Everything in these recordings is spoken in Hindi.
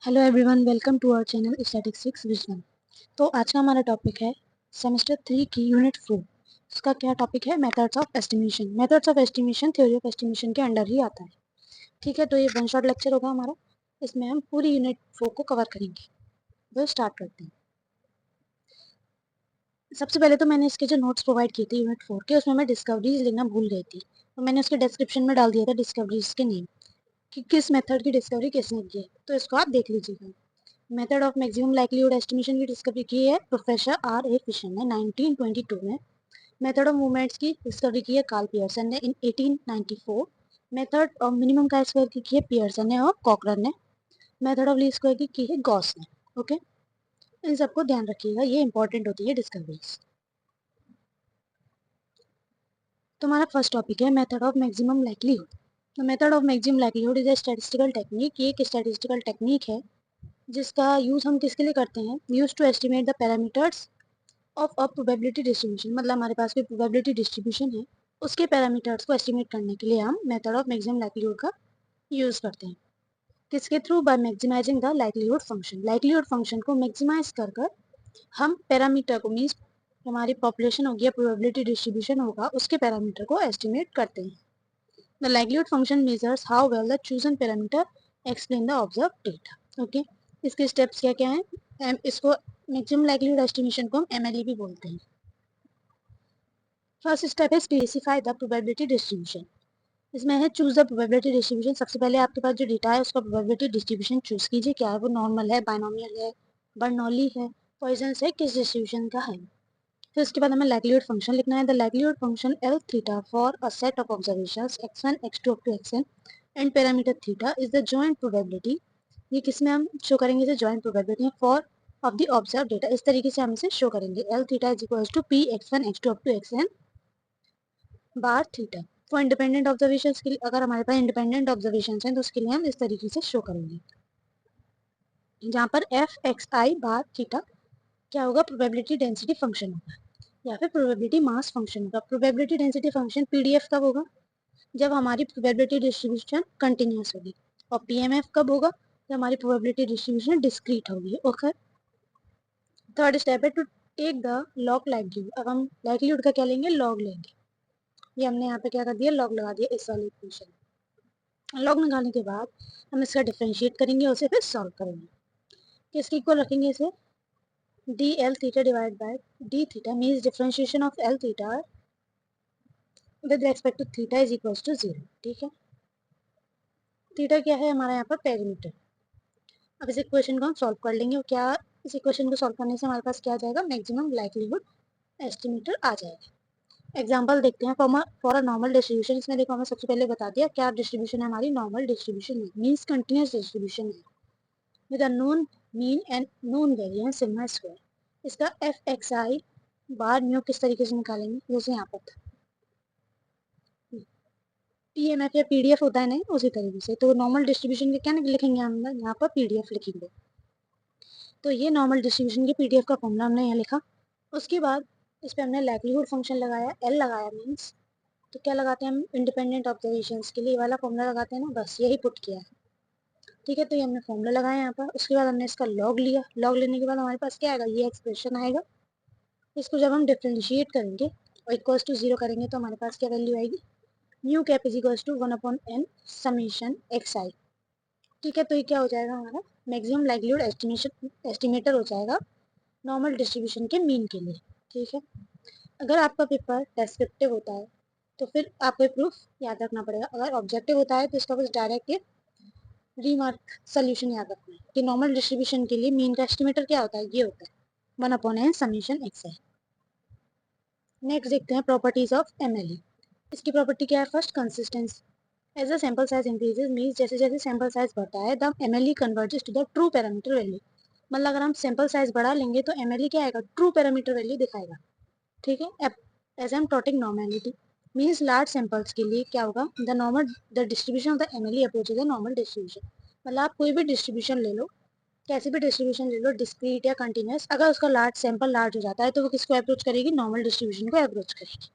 Hello everyone, welcome to our channel statistics wisdom. तो आज का हमारा टॉपिक है सेमेस्टर 3 की यूनिट 4। उसका क्या टॉपिक है? Methods of estimation. Methods of estimation theory of estimation के अंडर ही आता है। ठीक है, तो ये वन शॉट लेक्चर होगा हमारा। इसमें हम पूरी यूनिट 4 को कवर करेंगे। तो स्टार्ट करते हैं। सबसे पहले तो मैंने इसके जो नोट्स प्रोवाइड किए थे यूनिट 4 के, उसमें मैं डिस्कवरीज लिखना भूल गई थी, तो मैंने उसके डिस्क्रिप्शन में डाल दिया था डिस्कवरीज के नेम कि किस मेथड की डिस्कवरी किसने की है। तो इसको आप देख लीजिएगा। Method of maximum likelihood estimation की डिस्कवरी की है प्रोफेसर आर ए फिशर ने 1922 में। मेथड ऑफ मूवमेंट्स की डिस्कवरी की है कार्ल पियर्सन ने इन 1894। मेथड ऑफ मिनिमम का स्क्वायर की है पियर्सन ने और कॉकरन ने। मेथड ऑफ लीस्ट स्क्वायर की है गॉस ने। ओके, इन सबको ध्यान रखिएगा, ये इंपॉर्टेंट होती है डिस्कवरीज। तो हमारा फर्स्ट टॉपिक है method of maximum likelihood. The method of maximum likelihood is a statistical technique. ये एक स्टैटिस्टिकल टेक्निक है जिसका यूज हम किसके लिए करते हैं? Use to estimate the parameters of a probability distribution. मतलब हमारे पास कोई प्रोबेबिलिटी डिस्ट्रीब्यूशन है, उसके पैरामीटर्स को एस्टिमेट करने के लिए हम मेथड ऑफ मैक्सिमम लाइक्लीहुड का यूज करते हैं। किसके through? By maximising the likelihood function. Likelihood function को मैक्सिमाइज कर कर हम पैरामीटर को, मीन्स हमारी पॉपुलेशन होगी या प्रोबेबिलिटी डिस्ट्रीब्यूशन होगा, उसके पैरामीटर को एस्टिमेट करते हैं। The likelihood function measures how well the chosen parameter explain the observe data. Okay, इसके स्टेप्स क्या क्या हैं? इसको मैक्सिमम लाइक्लीहुड एस्टिमेशन को हम एमएलई भी बोलते हैं। फर्स्ट स्टेप है स्पेसिफाई द प्रोबेबिलिटी डिस्ट्रीब्यूशन। इसमें है चूज द प्रोबेबिलिटी डिस्ट्रीब्यूशन। सबसे पहले आपके पास जो डेटा है उसका प्रोबेबिलिटी डिस्ट्रीब्यूशन चूज कीजिए। क्या है वो? नॉर्मल है, बाइनोमियल है, बर्नौली है, पॉइजन्स है, किस डिस्ट्रीब्यूशन का है। फिर उसके बाद हमें लाइक्लीहुड फंक्शन लिखना है। The likelihood function L theta for a set of observations x1 x2 up to xn and parameter theta is the joint probability. ये किसमें हम शो करेंगे? इसे joint probability for of the observe data. इस तरीके से हम इसे शो करेंगे। L theta is equals to P x1 x2 up to xn bar theta. For independent observations के लिए, अगर हमारे पास इंडिपेंडेंट ऑब्जर्वेशन हैं तो उसके लिए हम इस तरीके से शो करेंगे, जहाँ पर एफ एक्स आई बार थीटा क्या होगा? प्रोबेबिलिटी डेंसिटी फंक्शन होगा या फिर प्रोबेबिलिटी मास फंक्शन होगा। प्रोबेबिलिटी डेंसिटी फंक्शन पीडीएफ कब होगा? जब हमारी प्रोबेबिलिटी डिस्ट्रीब्यूशन कंटिन्यूस होगी। और पीएमएफ कब होगा? जब हमारी प्रोबेबिलिटी डिस्ट्रीब्यूशन डिस्क्रीट होगी। Okay, third step is to take the log likelihood. अब हम लाइक्लीहुड का क्या लेंगे? लॉग लेंगे। ये हमने यहाँ पे क्या कर दिया? लॉग लगा दिया इस वाले इक्वेशन। लॉग निकालने के बाद हम इसका डिफरेंशिएट करेंगे और उसे फिर सॉल्व करेंगे। किसके इक्वल रखेंगे इसे? D L theta divide by D theta, means differentiation of L theta with respect to theta is equal to 0। ठीक है, थीटा क्या है? हमारा यहाँ पर पेरीमीटर। अब इस इक्वेशन को हम सॉल्व कर लेंगे और क्या इस इक्वेशन को सॉल्व करने से हमारे पास क्या आ जाएगा? मैक्सिमम लाइक्लीहुड एस्टिमेटर आ जाएगा। एग्जांपल देखते हैं। फॉर अ नॉर्मल डिस्ट्रीब्यूशन, इसमें देखो हमें सबसे पहले बता दिया क्या डिस्ट्रीब्यूशन है हमारी? नॉर्मल डिस्ट्रीब्यूशन है, मीन्स कंटिन्यूस डिस्ट्रीब्यूशन है with a known mean and known variance sigma square. इसका एफ एक्स आई बार म्यू किस तरीके से निकालेंगे? जैसे यहाँ पर था पीएमएफ या पीडीएफ होता है, नहीं उसी तरीके से। तो नॉर्मल डिस्ट्रीब्यूशन के क्या लिखेंगे हम? यहाँ पर पीडीएफ लिखेंगे। तो ये नॉर्मल डिस्ट्रीब्यूशन के पीडीएफ का फॉर्मूला हमने यहाँ लिखा। उसके बाद इस पर हमने लाइक्लीहुड फंक्शन लगाया, एल लगाया, मीन्स तो क्या लगाते हैं हम? इंडिपेंडेंट ऑब्जर्वेशंस के लिए वाला फॉर्मूला लगाते हैं ना, बस यही पुट किया है। ठीक है, तो ये हमने फॉर्मूला लगाया यहाँ पर। उसके बाद हमने इसका लॉग लिया। लॉग लेने के बाद हमारे पास क्या आएगा? ये एक्सप्रेशन आएगा। इसको जब हम डिफ्रेंशिएट करेंगे और इक्वल्स टू 0 करेंगे तो हमारे पास क्या वैल्यू आएगी? Mu cap is equals to 1/n summation x i. ठीक है, तो ये क्या हो जाएगा? हमारा मैक्सिमम लाइक्लीहुड एस्टिमेटर हो जाएगा नॉर्मल डिस्ट्रीब्यूशन के मीन के लिए। ठीक है, अगर आपका पेपर डेस्क्रिप्टिव होता है तो फिर आपको प्रूफ याद रखना पड़ेगा। अगर ऑब्जेक्टिव होता है तो इसका बस डायरेक्ट ये रीमार्क सोल्यूशन याद रखना है कि नॉर्मल डिस्ट्रीब्यूशन के लिए मीन का एस्टिमेटर क्या होता है? ये होता है 1/n समीशन एक्स आई। नेक्स्ट देखते हैं प्रॉपर्टीज ऑफ एमएलई। इसकी प्रॉपर्टी क्या है? First, consistency. As the sample size increases, means जैसे जैसे सैंपल साइज बढ़ता है the MLE converges to the true parameter value. मतलब अगर हम सैंपल साइज बढ़ा लेंगे तो एमएलई क्या आएगा? ट्रू पैरामीटर वैल्यू दिखाएगा। ठीक है, asymptotic normality, means large samples के लिए क्या होगा? The distribution of the MLE approaches the normal distribution. मतलब आप कोई भी डिस्ट्रीब्यूशन ले लो, कैसी भी डिस्ट्रीब्यूशन ले लो, डिस्क्रीट या कंटिन्यूस, अगर उसका लार्ज सैंपल लार्ज हो जाता है तो वो किसको अप्रोच करेगी? नॉर्मल डिस्ट्रीब्यूशन को अप्रोच करेगी।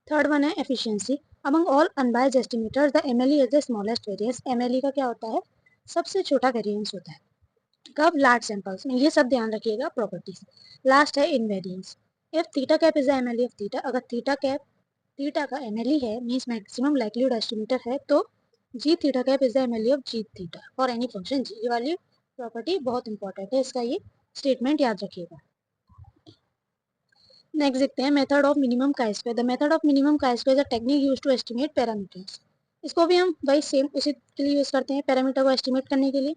थर्ड वन है efficiency. Among all unbiased estimators the MLE is the smallest variance. MLE का क्या होता है? सबसे छोटा वेरिएंस होता है। कब? लार्ज सैंपल्स में। ये सब ध्यान रखिएगा प्रॉपर्टीज। लास्ट है invariance. If theta cap is the MLE of theta, अगर थीटा कैप थीटा का एमएलई है मींस मैक्सिमम लाइक्लीहुड एस्टिमेटर है, तो g theta cap is the MLE of g theta for any function g. ये वाली प्रॉपर्टी बहुत इंपॉर्टेंट है, इसका ये स्टेटमेंट याद रखिएगा। नेक्स्ट देखते हैं method of minimum chi square. The method of minimum chi square is a technique used to estimate parameters. इसको भी हम वही सेम उसी के लिए यूज करते हैं, पैरामीटर को एस्टिमेट करने के लिए,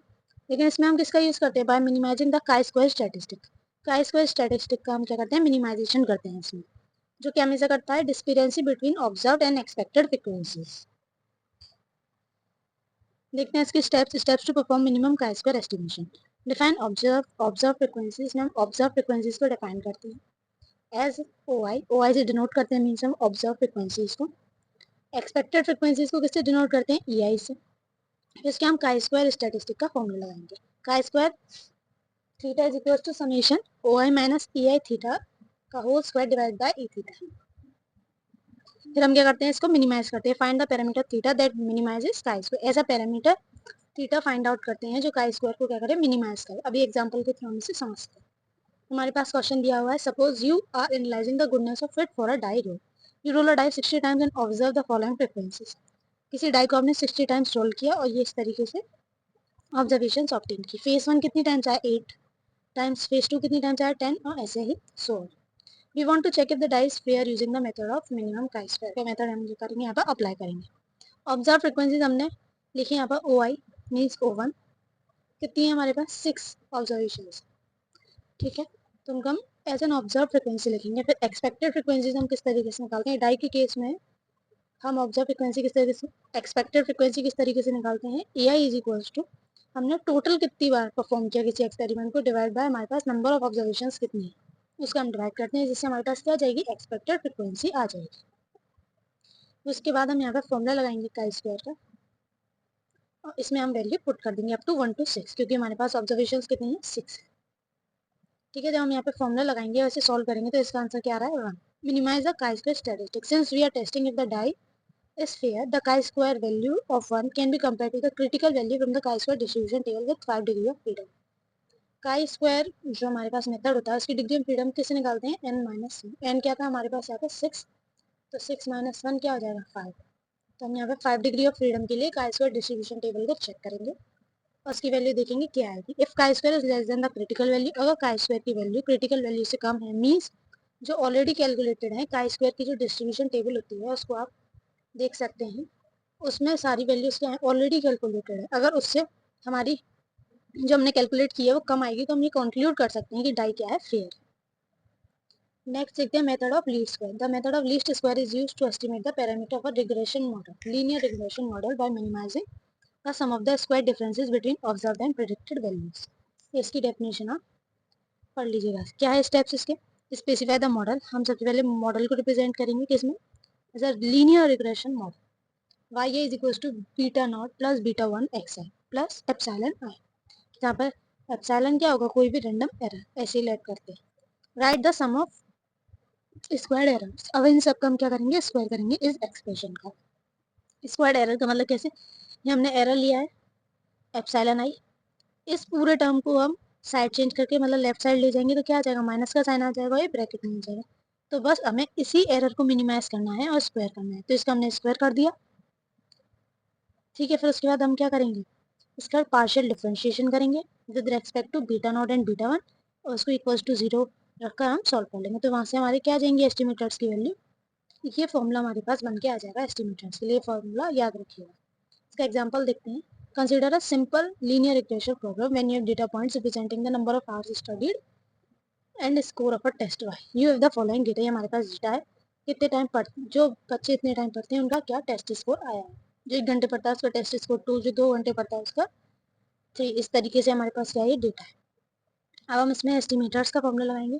लेकिन इसमें हम किसका यूज करते हैं? By minimising the chi square statistic. Chi square statistic का हम क्या करते हैं? मिनिमाइजेशन करते हैं इसमें, जो क्या हमेशा करता है? Discrepancy between observed and expected frequencies. देखते हैं इसके steps to perform minimum chi square estimation. Define observe frequencies में हम ऑब्जर्व फ्रीक्वेंसीज को डिफाइन करते हैं एज ओ आई से डिनोट करते हैं, मीन्स हम ऑब्जर्व फ्रीक्वेंसीज को। एक्सपेक्टेड फ्रीक्वेंसीज को किससे डिनोट करते हैं? ई आई से। फिर इसके हम काई स्क्वायर स्टैटिस्टिक का फॉर्मूला लगाएंगे। Chi square theta is equal to summation O I minus E I theta का whole square divide by E theta. फिर हम क्या करते हैं? इसको मिनिमाइज करते हैं। Find the parameter theta that minimises chi square. ऐसा पैरामीटर थीटा फाइंड आउट करते हैं जो काई स्क्वायर को क्या करे? मिनिमाइज करे। अभी एग्जांपल के थ्रू हम इसे समझते हैं। हमारे पास क्वेश्चन दिया हुआ है, suppose you are analysing the goodness of fit for a die roll. You roll a die 60 times and observe the following frequencies. किसी डाई को आपने 60 टाइम्स रोल किया और ये इस तरीके से ऑब्जर्वेशन ऑब्टेन की। फेस 1 कितनी टाइम्स आया? 8 टाइम्स। फेस 2 कितनी टाइम्स आया? 10, और ऐसे ही so on. We want to check if the die is fair using the method of minimum chi square. का मेथड हम जो करेंगे यहाँ पर अप्लाई करेंगे। ऑब्जर्व फ्रीक्वेंसीज हमने लिखी यहाँ पर ओ आई मीन्स O1 कितनी है हमारे पास? 6 ऑब्जर्वेशन। ठीक है, तो हम एज एन ऑब्जर्व फ्रीक्वेंसी लिखेंगे। फिर एक्सपेक्टेड फ्रीक्वेंसीज हम किस तरीके से निकालते हैं? डाई के केस में हम ऑब्जर्व फ्रीक्वेंसी किस तरीके से, एक्सपेक्टेड फ्रीक्वेंसी किस तरीके से निकालते हैं? ए आई इज इक्वल्स टू हमने टोटल कितनी बार परफॉर्म किया किसी एक्सपेरिमेंट को डिवाइड बाय हमारे पास नंबर ऑफ ऑब्जर्वेशंस कितनी है, उसका हम डिवाइड करते हैं, जिससे हमारे पास क्या आ जाएगी? एक्सपेक्टेड फ्रीक्वेंसी आ जाएगी। उसके बाद हम यहाँ पे फॉर्मूला लगाएंगे काई स्क्वायर का, और इसमें हम वैल्यू पुट कर देंगे अप टू 1 to 6, क्योंकि हमारे पास ऑब्जर्वेशंस कितनी है? 6 है। ठीक है, जब हम यहाँ पे फॉर्मूला लगाएंगे वैसे सॉल्व करेंगे तो इसका आंसर क्या आ रहा है? 1। Minimise the chi square statistic. Since we are testing if the die is fair, the chi-square value of 1 can be compared to the critical value from the chi-square distribution table with 5 degree of freedom. chi-square जो हमारे पास मेथड होता है उसकी डिग्री ऑफ फ्रीडम किससे निकालते हैं? n minus one. n क्या था हमारे पास? यहाँ पे 6, तो 6 माइनस 1 क्या हो जाएगा? 5। तो हम यहाँ पे 5 डिग्री ऑफ फ्रीडम के लिए chi-square डिस्ट्रीब्यूशन टेबल को चेक करेंगे और उसकी वैल्यू देखेंगे क्या आएगी। If chi-square is less than the critical value, अगर chi-square की वैल्यू क्रिटिकल वैल्यू से कम है मीन्स जो ऑलरेडी कैलकुलेटेड है, chi-square की जो डिस्ट्रीब्यूशन टेबल होती है उसको आप देख सकते हैं, उसमें सारी वैल्यूज क्या है? ऑलरेडी कैलकुलेटेड है। अगर उससे हमारी जो हमने कैलकुलेट की है वो कम आएगी तो हम ये कंक्लूड कर सकते हैं कि डाई क्या है? फेयर। नेक्स्ट देखते हैं method of least square. The method of least square is used to estimate the parameter of a regression model, linear regression model, by minimising the sum of the squared differences between observed and predicted values. इसकी डेफिनेशन आप पढ़ लीजिएगा। क्या है स्टेप्स इसके? Specify the model. हम सबसे पहले मॉडल को रिप्रेजेंट करेंगे किसमें? As a linear regression model. y is equals to beta not plus beta 1 xi plus epsilon i। यहाँ पर एप्सिलॉन क्या होगा? कोई भी रैंडम एरर, ऐसे ही लेट करते हैं। Write the sum of squared errors. अब इन सब का हम क्या करेंगे? स्क्वायर करेंगे इस एक्सप्रेशन का। स्क्वायर्ड एरर का मतलब कैसे? ये हमने एरर लिया है एप्सिलॉन i, इस पूरे टर्म को हम साइड चेंज करके मतलब लेफ्ट साइड ले जाएंगे तो क्या आ जाएगा? माइनस का साइन आ जाएगा, ये ब्रैकेट में आ जाएगा। तो बस हमें इसी एरर को मिनिमाइज करना है और स्क्वायर करना है, तो इसका हमने स्क्वायर कर दिया। ठीक है, फिर उसके बाद हम क्या करेंगे? इसका पार्शियल डिफरेंशिएशन करेंगे with respect to beta not and beta 1, और उसको इक्वल्स टू 0 रखकर हम सॉल्व कर लेंगे। तो वहाँ से हमारे क्या आ जाएंगे? एस्टिमेटर्स की वैल्यू। ये फॉर्मूला हमारे पास बन के आ जाएगा एस्टिमेटर्स के लिए, फॉर्मूला याद रखिएगा। इसका एग्जाम्पल देखते हैं। Consider a simple linear equation problem when you have data points representing the number of hours studied and score of a test Y. You have the following data. हमारे पास डेटा है कितने टाइम पढ़ते, जो बच्चे इतने टाइम पढ़ते हैं उनका क्या टेस्ट स्कोर आया है। जो 1 घंटे पढ़ता है उसका टेस्ट स्कोर 2, जो 2 घंटे पढ़ता है उसका 3। इस तरीके से हमारे पास क्या है? डेटा है। अब हम इसमें एस्टिमेटर्स का फॉर्मूला लगाएंगे।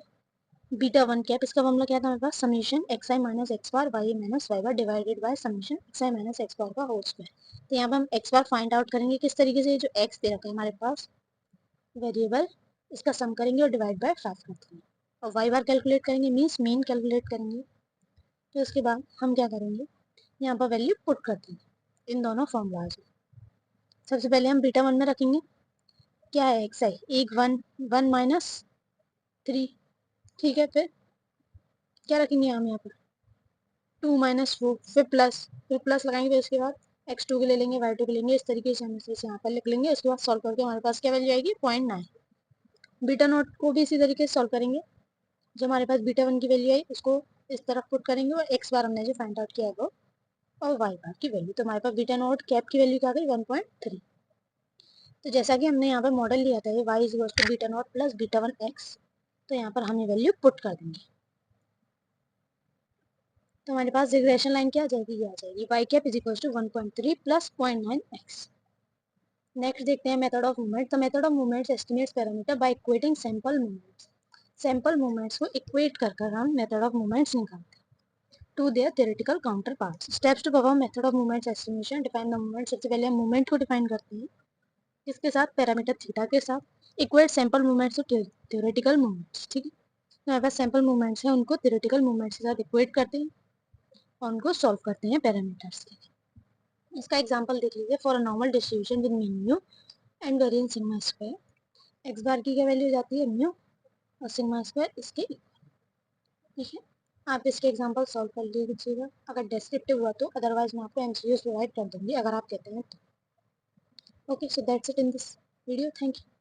बीटा 1 कैप, इसका फॉर्मूला क्या था हमारे पास? Summation x i minus x bar y minus y bar divided by summation x i minus x bar का होल स्क्वायर। तो यहाँ पर हम एक्स बार फाइंड आउट करेंगे किस तरीके से? जो एक्स दे रखा है हमारे पास वेरिएबल, इसका सम करेंगे और डिवाइड बाय 5 कर देंगे, और वाई बार कैलकुलेट करेंगे मीन्स मीन कैलकुलेट करेंगे। तो उसके बाद हम क्या करेंगे? यहाँ पर वैल्यू पुट कर देंगे इन दोनों फॉर्मूलाज में। सबसे पहले हम बीटा 1 में रखेंगे क्या है एक्स आई, एक 1 माइनस 3, ठीक है। क्या रखेंगे हम यहाँ पर 2 माइनस 4, फिर प्लस लगाएंगे, फिर इसके बाद x2 के ले लेंगे, y2 के लेंगे, इस तरीके से हम इसे यहाँ पर लिख लेंगे। इसके बाद सॉल्व करके हमारे पास क्या वैल्यू आएगी 0.9। बीटा नोट को भी इसी तरीके से सॉल्व करेंगे। जो हमारे पास बीटा 1 की वैल्यू आई उसको इस तरफ पुट करेंगे और x बार हमने जो फाइंड आउट किया है वो, और y बार की वैल्यू, तो हमारे पास बीटा नोट कैप की वैल्यू क्या आ गई 1.3। तो जैसा कि हमने यहाँ पर मॉडल लिया था y is equal to beta not plus beta 1 x, तो यहाँ पर हम ये वैल्यू पुट कर देंगे। तो हमारे पास रिग्रेशन लाइन क्या आ जाएगी, ये आ जाएगी y cap is equal to 1.3 plus 0.9 x। Next देखते हैं method of movement. The method of movements estimates parameter by equating sample movements. Sample movements को इक्वेट कर हम मेथड ऑफ मूवमेंट्स निकालते हैं to their theoretical counterparts. Steps to perform method of movements estimation. Define the movement. सबसे पहले हम मूवमेंट को डिफाइन करते हैं, किसके साथ, पैरामीटर थीटा के साथ। Equate sample movements to theoretical movements, ठीक है। तो हमारे पास सैंपल मूवमेंट्स हैं, उनको थ्योरेटिकल मूवमेंट्स के साथ इक्वेट करते हैं और उनको सॉल्व करते हैं पैरामीटर्स के। इसका एग्जांपल देख लीजिए। For a normal distribution with mean mu and variance sigma square, x bar की क्या वैल्यू जाती है म्यू और सिग्मा स्क्वायर इसके इक्वल, ठीक है। आप इसके एग्जांपल सॉल्व कर लीजिएगा अगर डिस्क्रिप्टिव हुआ तो, अदरवाइज मैं आपको एमसीक्यूज प्रोवाइड कर दूंगी अगर आप कहते हैं तो। Okay, so that's it in this video, thank you.